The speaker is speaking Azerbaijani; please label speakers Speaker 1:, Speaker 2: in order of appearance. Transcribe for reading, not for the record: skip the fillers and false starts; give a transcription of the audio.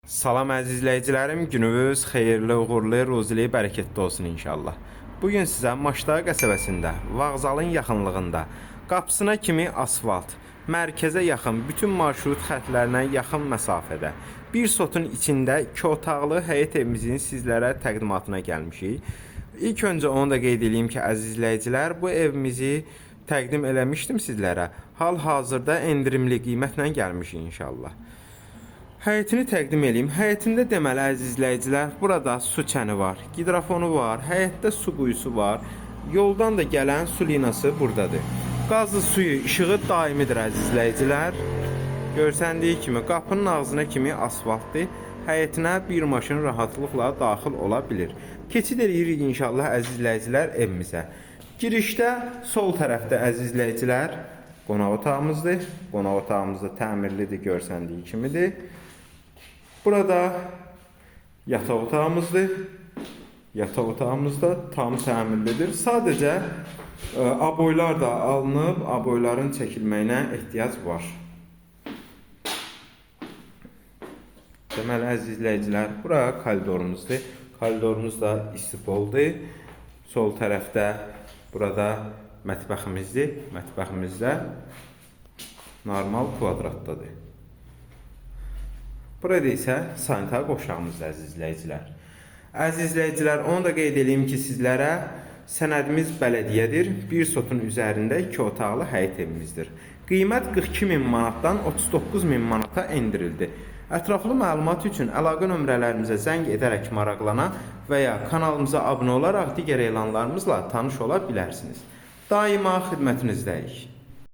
Speaker 1: Salam əziz izləyicilərim, gününüz xeyirli, uğurlu, ruzili, bərəkətli olsun inşallah. Bugün sizə Maşdağ qəsəbəsində, vağzalın yaxınlığında, qapısına kimi asfalt, mərkəzə yaxın, bütün marşrut xətlərinə yaxın məsafədə, bir sotun içində 2 otaqlı həyət evimizin sizlərə təqdimatına gəlmişik. İlk öncə onu da qeyd edeyim ki, əziz izləyicilər, bu evimizi təqdim eləmişdim sizlərə. Hal-hazırda endirimli qiymətlə gəlmişik inşallah. Həyətini təqdim edeyim. Həyətində deməli əziz izləyicilər, burada su çəni var, gidrafonu var, həyətdə su quyusu var. Yoldan da gələn su linası buradadır. Qazlı suyu, işığı daimidir əziz izləyicilər. Görsəndiyi kimi qapının ağzına kimi asfaltdır. Həyətinə bir maşın rahatlıqla daxil ola bilir. Keçid edirik inşallah əziz izləyicilər evimizə. Girişdə sol tərəfdə əziz izləyicilər qonaq otağımızdır. Qonaq otağımız da təmirlidir, görsəndiyi kimidir. Burada yataq otağımızdır. Yataq otağımız da tam təmirlidir. Sadəcə aboylar da alınıb, aboyların çəkilməyinə ehtiyac var. Deməli əziz izləyicilər, bura koridorumuzdur. Koridorumuz da istipoldur. Sol tərəfdə burada mətbəximizdir. Mətbəximizdə normal kvadratdadır. Burada isə sanitar qoşağımızdır əziz izləyicilər. Əziz izləyicilər, onu da qeyd edeyim ki, sizlərə sənədimiz bələdiyyədir. Bir sotun üzərində 2 otaqlı həyət evimizdir. Qiymət 42.000 manatdan 39.000 manata endirildi. Ətraflı məlumat üçün əlaqə nömrələrimizə zəng edərək maraqlana və ya kanalımıza abunə olaraq digər elanlarımızla tanış ola bilərsiniz. Daima xidmətinizdəyik.